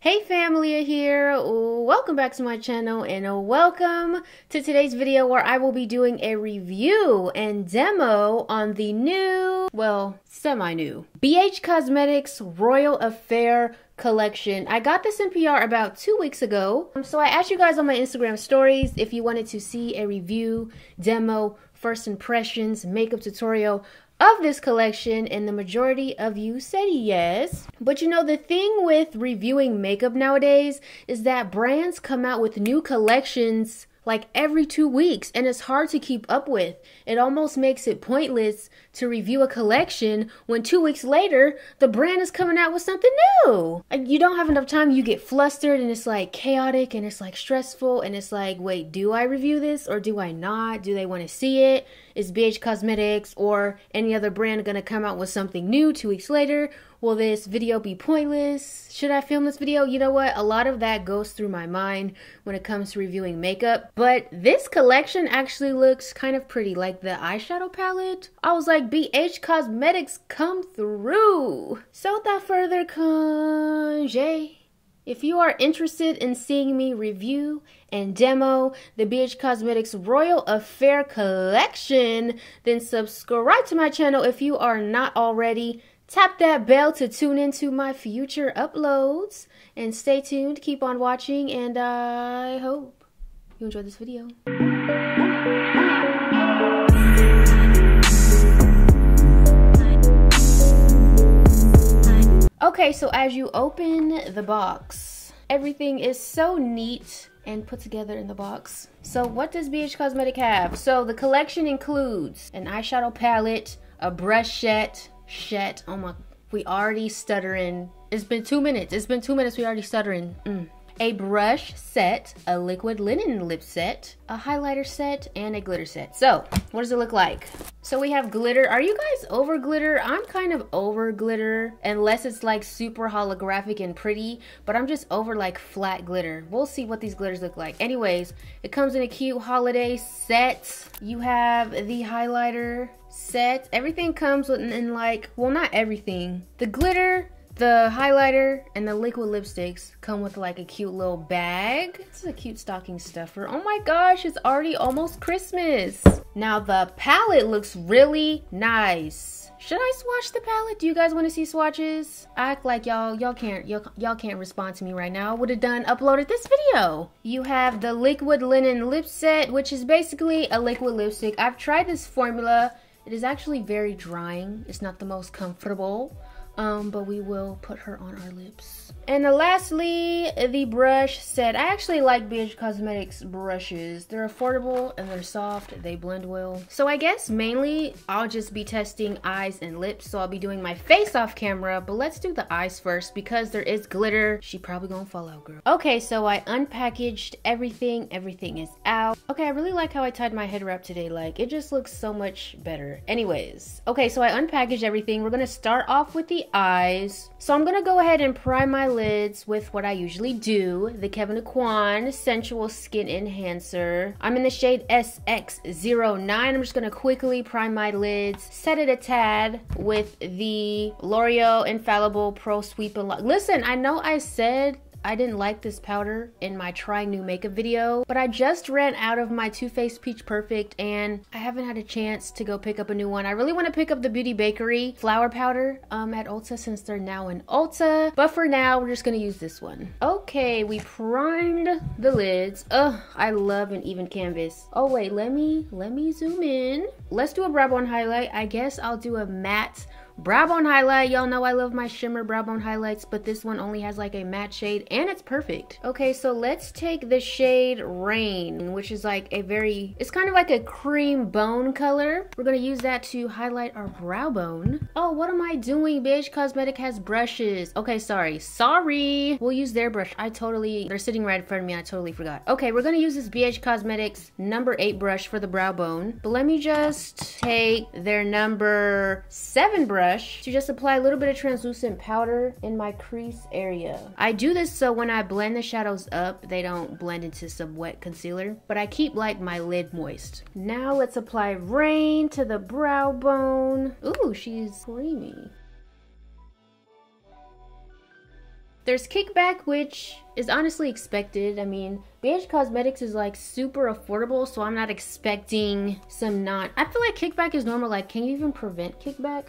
Hey family, here. Welcome back to my channel and welcome to today's video where I will be doing a review and demo on the new, well, semi-new BH Cosmetics Royal Affair collection. I got this in PR about 2 weeks ago. So I asked you guys on my Instagram stories if you wanted to see a review, demo, first impressions, makeup tutorial of this collection, and the majority of you said yes. But you know, the thing with reviewing makeup nowadays is that brands come out with new collections like every 2 weeks, and it's hard to keep up with. It almost makes it pointless to review a collection when 2 weeks later the brand is coming out with something new. Like, you don't have enough time, you get flustered, and it's like chaotic, and it's like stressful, and it's like, wait, do I review this or do I not? Do they want to see it? Is BH Cosmetics or any other brand gonna come out with something new 2 weeks later? Will this video be pointless? Should I film this video? You know what? A lot of that goes through my mind when it comes to reviewing makeup. But this collection actually looks kind of pretty. Like the eyeshadow palette, I was like, BH Cosmetics, come through. So without further congé, if you are interested in seeing me review and demo the BH Cosmetics Royal Affair collection, then subscribe to my channel if you are not already. Tap that bell to tune into my future uploads, and stay tuned, keep on watching, and I hope you enjoyed this video. Okay, so as you open the box, everything is so neat and put together in the box. So what does BH Cosmetics have? So the collection includes an eyeshadow palette, a brush set, oh my, we already stuttering. It's been 2 minutes. We already stuttering. A brush set, a liquid linen lip set, a highlighter set, and a glitter set. So what does it look like? So we have glitter. Are you guys over glitter? I'm kind of over glitter, unless it's like super holographic and pretty, but I'm just over like flat glitter. We'll see what these glitters look like. Anyways, it comes in a cute holiday set. You have the highlighter set. Everything comes with, in like, well, not everything. The glitter, the highlighter, and the liquid lipsticks come with like a cute little bag. This is a cute stocking stuffer. Oh my gosh, it's already almost Christmas. Now the palette looks really nice. Should I swatch the palette? Do you guys want to see swatches? I act like y'all can't respond to me right now. I would have uploaded this video. You have the liquid linen lip set, which is basically a liquid lipstick. I've tried this formula. It is actually very drying. It's not the most comfortable, but we will put her on our lips. And lastly, the brush set. I actually like BH Cosmetics brushes. They're affordable and they're soft. They blend well. So I guess mainly I'll just be testing eyes and lips. So I'll be doing my face off camera, but let's do the eyes first because there is glitter. She probably gonna fall out, girl. Okay, so I unpackaged everything. Everything is out. Okay, I really like how I tied my head wrap today. Like, it just looks so much better. Anyways, okay, so I unpackaged everything. We're gonna start off with the eyes. So I'm gonna go ahead and prime my lids with what I usually do, the Kevyn Aucoin Sensual Skin Enhancer. I'm in the shade SX09. I'm just gonna quickly prime my lids, set it a tad with the L'Oreal Infallible Pro Sweep and Lock. Listen, I know I said I didn't like this powder in my trying new makeup video, but I just ran out of my Too Faced Peach Perfect and I haven't had a chance to go pick up a new one. I really want to pick up the Beauty Bakery flower powder at Ulta since they're now in Ulta, but for now we're just gonna use this one. Okay, we primed the lids. Ugh, I love an even canvas. Oh wait, let me zoom in. Let's do a brow bone highlight. I guess I'll do a matte brow bone highlight. Y'all know I love my shimmer brow bone highlights, but this one only has like a matte shade and it's perfect. Okay, so let's take the shade Rain, which is like a very, it's kind of like a cream bone color. We're gonna use that to highlight our brow bone. Oh, what am I doing? BH Cosmetics has brushes. Okay, sorry. We'll use their brush. They're sitting right in front of me. I totally forgot. Okay, we're gonna use this BH Cosmetics number 8 brush for the brow bone, but let me just take their number 7 brush to just apply a little bit of translucent powder in my crease area. I do this so when I blend the shadows up, they don't blend into some wet concealer, but I keep like my lid moist. Now let's apply Rain to the brow bone. Ooh, she's creamy. There's kickback, which is honestly expected. I mean, BH Cosmetics is like super affordable, so I'm not expecting some I feel like kickback is normal. Like, can you even prevent kickback?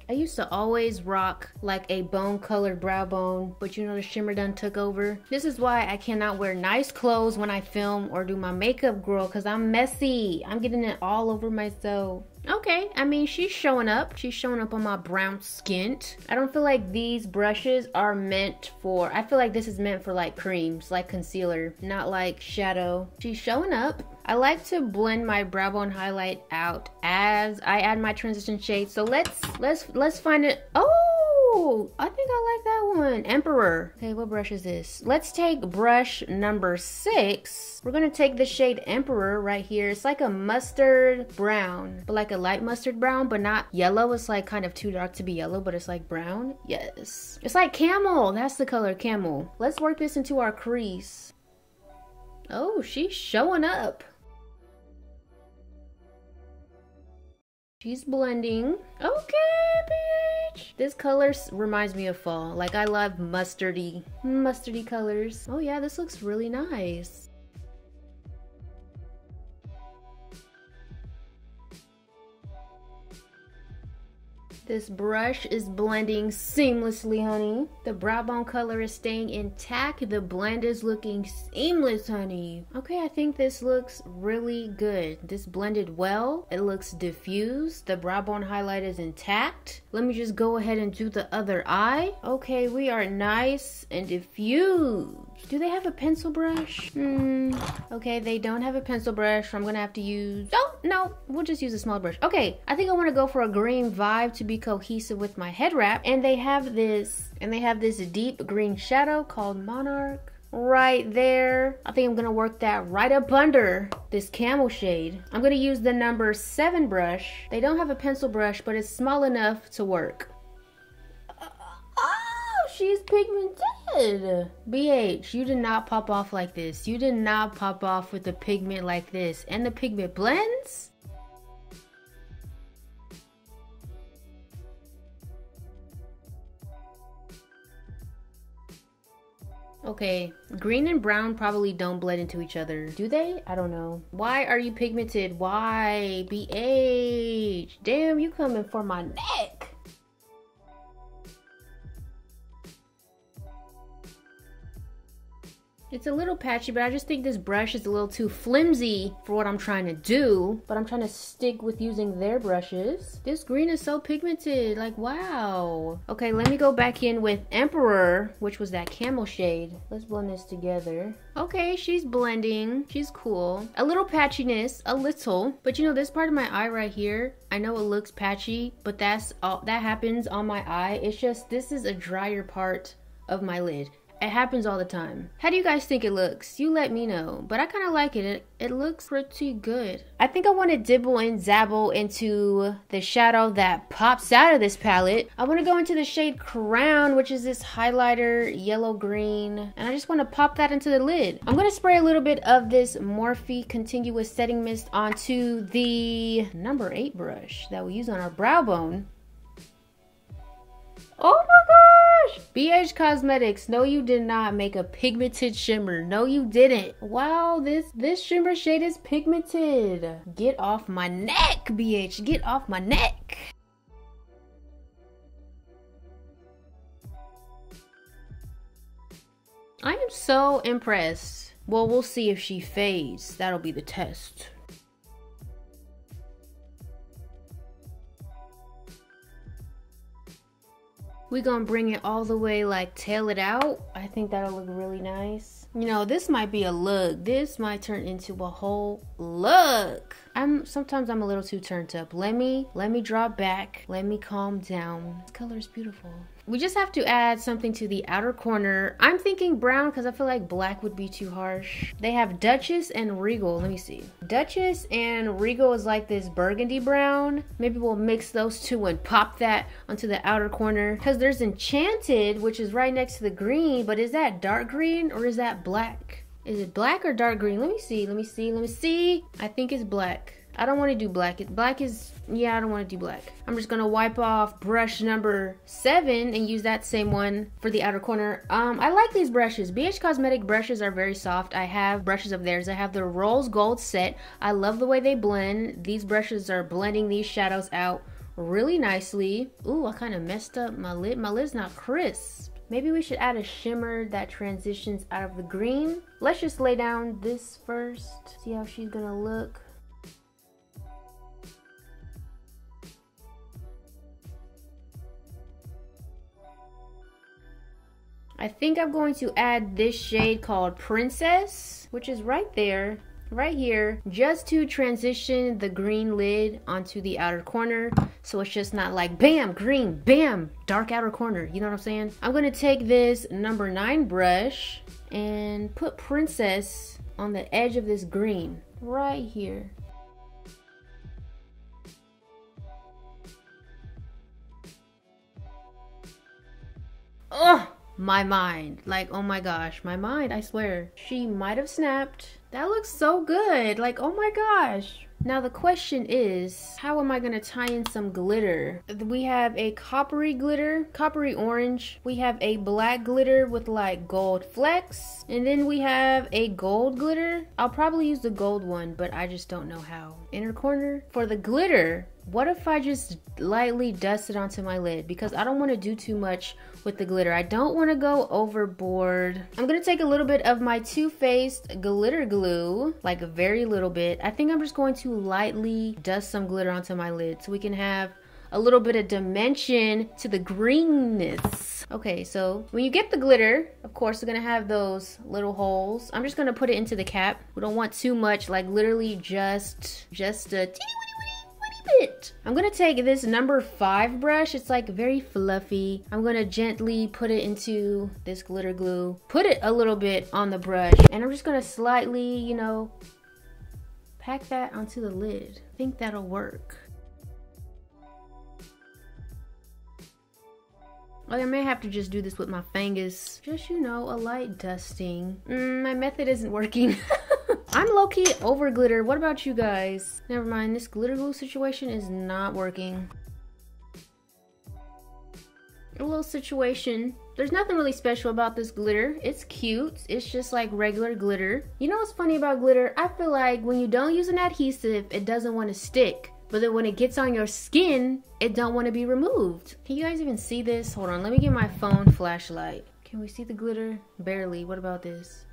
I used to always rock like a bone colored brow bone, but you know the shimmer done took over. This is why I cannot wear nice clothes when I film or do my makeup, girl, because I'm messy. I'm getting it all over myself. Okay, I mean, she's showing up. She's showing up on my brown skin. I don't feel like these brushes are meant for, I feel like this is meant for like creams, like concealer, not like shadow. She's showing up. I like to blend my brow bone highlight out as I add my transition shade. So let's find it. Oh, I think I like that one. Emperor. Okay, what brush is this? Let's take brush number 6. We're gonna take the shade Emperor right here. It's like a mustard brown, but like a light mustard brown, but not yellow. It's like kind of too dark to be yellow, but it's like brown. Yes. It's like camel. That's the color, camel. Let's work this into our crease. Oh, she's showing up. She's blending. Okay, bitch. This color reminds me of fall. Like, I love mustardy colors. Oh yeah, this looks really nice. This brush is blending seamlessly, honey. The brow bone color is staying intact. The blend is looking seamless, honey. Okay, I think this looks really good. This blended well. It looks diffused. The brow bone highlight is intact. Let me just go ahead and do the other eye. Okay, we are nice and diffused. Do they have a pencil brush? Okay, they don't have a pencil brush, so I'm gonna have to use, oh, no, we'll just use a small brush. Okay, I think I wanna go for a green vibe to be cohesive with my head wrap. And they have this deep green shadow called Monarch right there. I think I'm gonna work that right up under this camel shade. I'm gonna use the number 7 brush. They don't have a pencil brush, but it's small enough to work. She's pigmented. BH, you did not pop off like this. You did not pop off with the pigment like this. And the pigment blends. Okay, green and brown probably don't blend into each other. Do they? I don't know. Why are you pigmented? Why? BH. Damn, you coming for my neck. It's a little patchy, but I just think this brush is a little too flimsy for what I'm trying to do. But I'm trying to stick with using their brushes. This green is so pigmented, like wow. Okay, let me go back in with Emperor, which was that camel shade. Let's blend this together. Okay, she's blending. She's cool. A little patchiness, a little. But you know, this part of my eye right here, I know it looks patchy, but that's all that happens on my eye. It's just, this is a drier part of my lid. It happens all the time. How do you guys think it looks? You let me know. But I kind of like it. It looks pretty good. I think I want to dibble and dabble into the shadow that pops out of this palette. I want to go into the shade Crown, which is this highlighter, yellow green. And I just want to pop that into the lid. I'm going to spray a little bit of this Morphe Continuous Setting Mist onto the number 8 brush that we use on our brow bone. Oh my gosh! BH Cosmetics, no you did not make a pigmented shimmer. No you didn't. Wow, this shimmer shade is pigmented. Get off my neck, BH. Get off my neck. I am so impressed. Well, we'll see if she fades. That'll be the test. We're gonna bring it all the way, like tail it out. I think that'll look really nice. You know, this might be a look. This might turn into a whole look. Sometimes I'm a little too turned up. Let me drop back. Let me calm down. This color is beautiful. We just have to add something to the outer corner. I'm thinking brown because I feel like black would be too harsh. They have Duchess and Regal. Let me see. Duchess and Regal is like this burgundy brown. Maybe we'll mix those two and pop that onto the outer corner. Because there's Enchanted, which is right next to the green. But is that dark green or is that black? Is it black or dark green? Let me see. I think it's black. I don't want to do black. Black is, yeah, I don't want to do black. I'm just gonna wipe off brush number 7 and use that same one for the outer corner. I like these brushes. BH Cosmetic brushes are very soft. I have brushes of theirs. I have the Rose Gold set. I love the way they blend. These brushes are blending these shadows out really nicely. Ooh, I kind of messed up my lid. My lid's not crisp. Maybe we should add a shimmer that transitions out of the green. Let's just lay down this first. See how she's gonna look. I think I'm going to add this shade called Princess, which is right there, right here, just to transition the green lid onto the outer corner, so it's just not like bam, green, bam, dark outer corner, you know what I'm saying? I'm gonna take this number 9 brush and put Princess on the edge of this green, right here. Oh, my mind, like, oh my gosh, my mind, I swear. She might have snapped. That looks so good, like, oh my gosh. Now the question is, how am I gonna tie in some glitter? We have a coppery glitter, coppery orange. We have a black glitter with like gold flecks. And then we have a gold glitter. I'll probably use the gold one, but I just don't know how. Inner corner. For the glitter, what if I just lightly dust it onto my lid? Because I don't want to do too much with the glitter. I don't want to go overboard. I'm going to take a little bit of my Too Faced glitter glue, like a very little bit. I think I'm just going to lightly dust some glitter onto my lid so we can have a little bit of dimension to the greenness. Okay, so when you get the glitter, of course, you're gonna have those little holes. I'm just gonna put it into the cap. We don't want too much, like literally just a teeny bit. I'm gonna take this number 5 brush. It's like very fluffy. I'm gonna gently put it into this glitter glue, put it a little bit on the brush, and I'm just gonna slightly, you know, pack that onto the lid. I think that'll work. I may have to just do this with my fingers. Just, you know, a light dusting. My method isn't working. I'm low-key over glitter. What about you guys? Never mind, this glitter glue situation is not working. A little situation. There's nothing really special about this glitter. It's cute. It's just like regular glitter. You know what's funny about glitter? I feel like when you don't use an adhesive, it doesn't want to stick. But then when it gets on your skin, it don't want to be removed. Can you guys even see this? Hold on, let me get my phone flashlight. Can we see the glitter? Barely. What about this?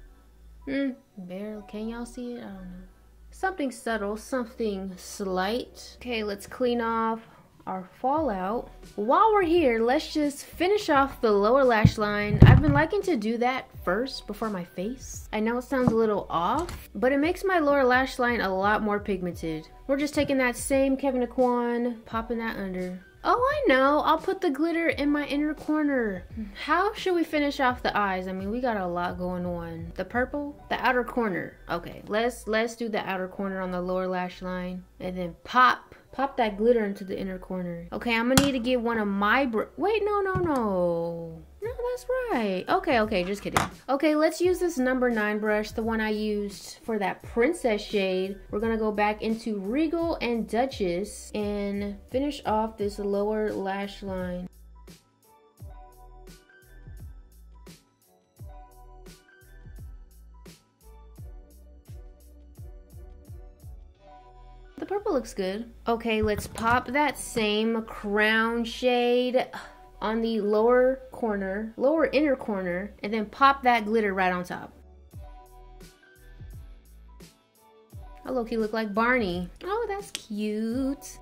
Barely. Can y'all see it? I don't know. Something subtle, something slight. Okay, let's clean off our fallout. While we're here, let's just finish off the lower lash line. I've been liking to do that first before my face. I know it sounds a little off, but it makes my lower lash line a lot more pigmented. We're just taking that same Kevyn Aucoin, popping that under. Oh, I know, I'll put the glitter in my inner corner. How should we finish off the eyes? I mean, we got a lot going on. The purple, the outer corner. Okay, let's do the outer corner on the lower lash line, and then pop that glitter into the inner corner. Okay, I'm gonna need to get one of my wait, no, that's right. Okay, just kidding. Okay, let's use this number 9 brush, the one I used for that princess shade. We're gonna go back into Regal and Duchess and finish off this lower lash line. The purple looks good. Okay, let's pop that same crown shade on the lower inner corner, and then pop that glitter right on top. I low-key look like Barney. Oh, that's cute.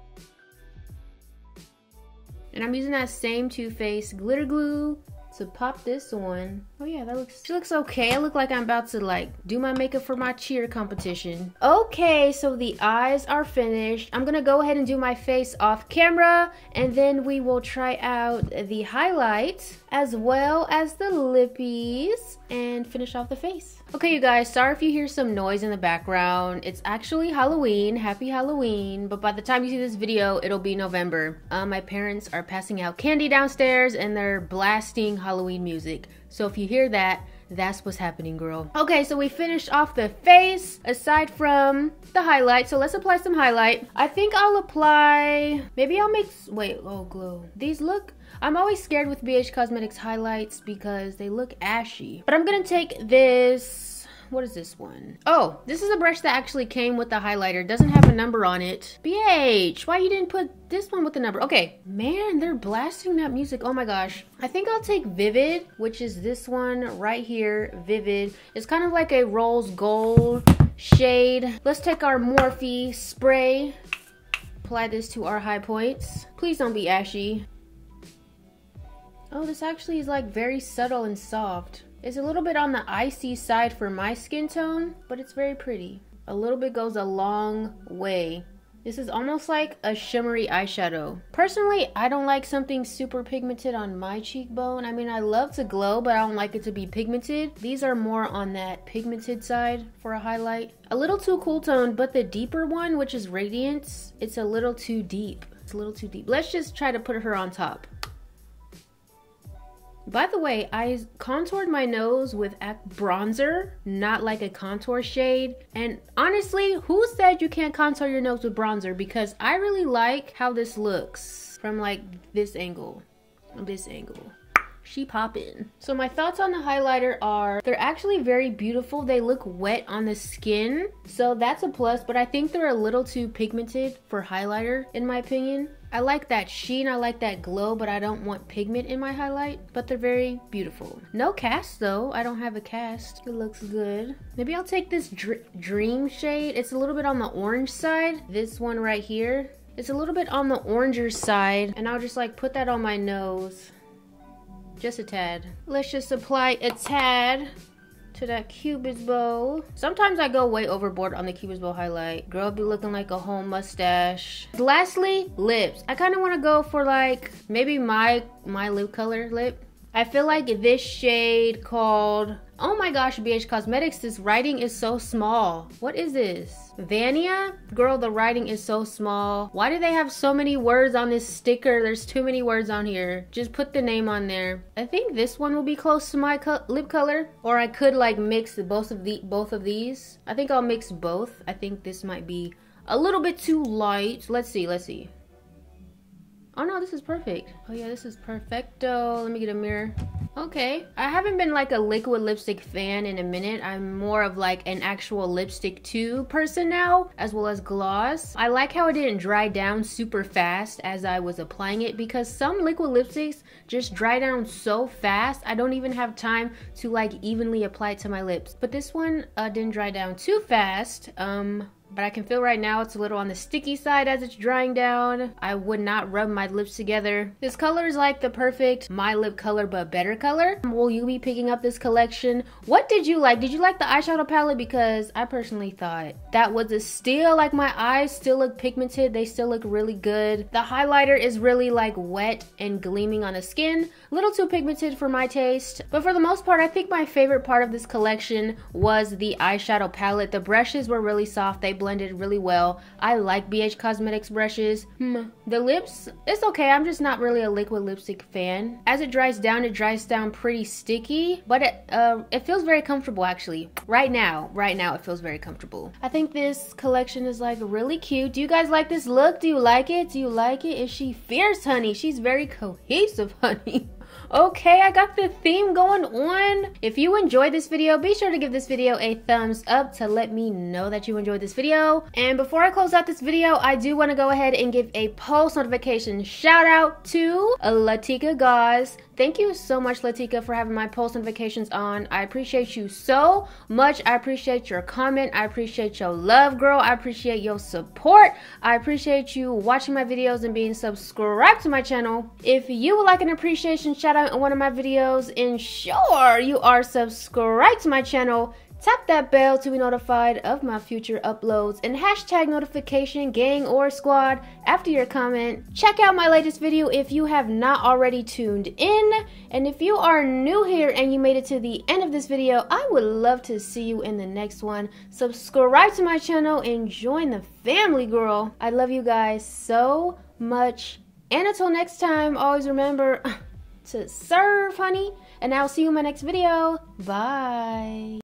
And I'm using that same Too Faced glitter glue to pop this on. Oh yeah, she looks okay. I look like I'm about to like do my makeup for my cheer competition. Okay, so the eyes are finished. I'm gonna go ahead and do my face off camera, and then we will try out the highlight as well as the lippies and finish off the face. Okay, you guys, sorry if you hear some noise in the background. It's actually Halloween. Happy Halloween. But by the time you see this video, it'll be November. My parents are passing out candy downstairs, and they're blasting Halloween music. So if you hear that, that's what's happening, girl. Okay, so we finished off the face aside from the highlight. So let's apply some highlight. I think I'll apply, maybe I'll mix, wait, oh, glow. These look, I'm always scared with BH Cosmetics highlights because they look ashy. But I'm gonna take this, what is this one? Oh, this is a brush that actually came with the highlighter. Doesn't have a number on it. BH, why you didn't put this one with the number? Okay, man, they're blasting that music. Oh my gosh. I think I'll take Vivid, which is this one right here, Vivid. It's kind of like a rose gold shade. Let's take our Morphe spray. Apply this to our high points. Please don't be ashy. Oh, this actually is like very subtle and soft. It's a little bit on the icy side for my skin tone, but it's very pretty. A little bit goes a long way. This is almost like a shimmery eyeshadow. Personally, I don't like something super pigmented on my cheekbone. I mean, I love to glow, but I don't like it to be pigmented. These are more on that pigmented side for a highlight. A little too cool toned, but the deeper one, which is Radiance, it's a little too deep. It's a little too deep. Let's just try to put her on top. By the way, I contoured my nose with bronzer, not like a contour shade. And honestly, who said you can't contour your nose with bronzer? Because I really like how this looks from like this angle, She poppin'. So my thoughts on the highlighter are, they're actually very beautiful. They look wet on the skin, so that's a plus, but I think they're a little too pigmented for highlighter, in my opinion. I like that sheen, I like that glow, but I don't want pigment in my highlight, but they're very beautiful. No cast though, I don't have a cast. It looks good. Maybe I'll take this Dream shade. It's a little bit on the orange side. This one right here. It's a little bit on the oranger side, and I'll just like put that on my nose. Just a tad. Let's just apply a tad to that Cupid's bow. Sometimes I go way overboard on the Cupid's bow highlight. Girl be looking like a whole mustache. Lastly, lips. I kind of want to go for like maybe my lip color lip. I feel like this shade called, oh my gosh, BH Cosmetics, this writing is so small. What is this? Vania? Girl, the writing is so small. Why do they have so many words on this sticker? There's too many words on here. Just put the name on there. I think this one will be close to my lip color. Or I could like mix both of these. I think I'll mix both. I think this might be a little bit too light. Let's see. Oh no, this is perfect. Oh yeah, this is perfecto. Let me get a mirror. Okay, I haven't been like a liquid lipstick fan in a minute. I'm more of like an actual lipstick tube person now, as well as gloss. I like how it didn't dry down super fast as I was applying it, because some liquid lipsticks just dry down so fast I don't even have time to like evenly apply it to my lips. But this one didn't dry down too fast. But I can feel right now it's a little on the sticky side as it's drying down. I would not rub my lips together. This color is like the perfect my lip color but better color. Will you be picking up this collection? What did you like? Did you like the eyeshadow palette? Because I personally thought that was a steal. Like my eyes still look pigmented. They still look really good. The highlighter is really like wet and gleaming on the skin. A little too pigmented for my taste. But for the most part, I think my favorite part of this collection was the eyeshadow palette. The brushes were really soft. They blended really well. I like BH Cosmetics brushes. The lips, it's okay. I'm just not really a liquid lipstick fan. As it dries down pretty sticky, but it feels very comfortable actually. Right now it feels very comfortable. I think this collection is like really cute. Do you guys like this look? Do you like it? Do you like it? Is she fierce, honey? She's very cohesive, honey. Okay, I got the theme going on. If you enjoyed this video, be sure to give this video a thumbs up to let me know that you enjoyed this video. And before I close out this video, I do want to go ahead and give a post notification shout out to Latika Gauze. Thank you so much, Latika, for having my post notifications on. I appreciate you so much. I appreciate your comment. I appreciate your love, girl. I appreciate your support. I appreciate you watching my videos and being subscribed to my channel. If you would like an appreciation shout out in one of my videos, ensure you are subscribed to my channel. Tap that bell to be notified of my future uploads, and hashtag notification gang or squad after your comment. Check out my latest video if you have not already tuned in. And if you are new here and you made it to the end of this video, I would love to see you in the next one. Subscribe to my channel and join the family, girl. I love you guys so much. And until next time, always remember, to serve, honey. And I'll see you in my next video. Bye.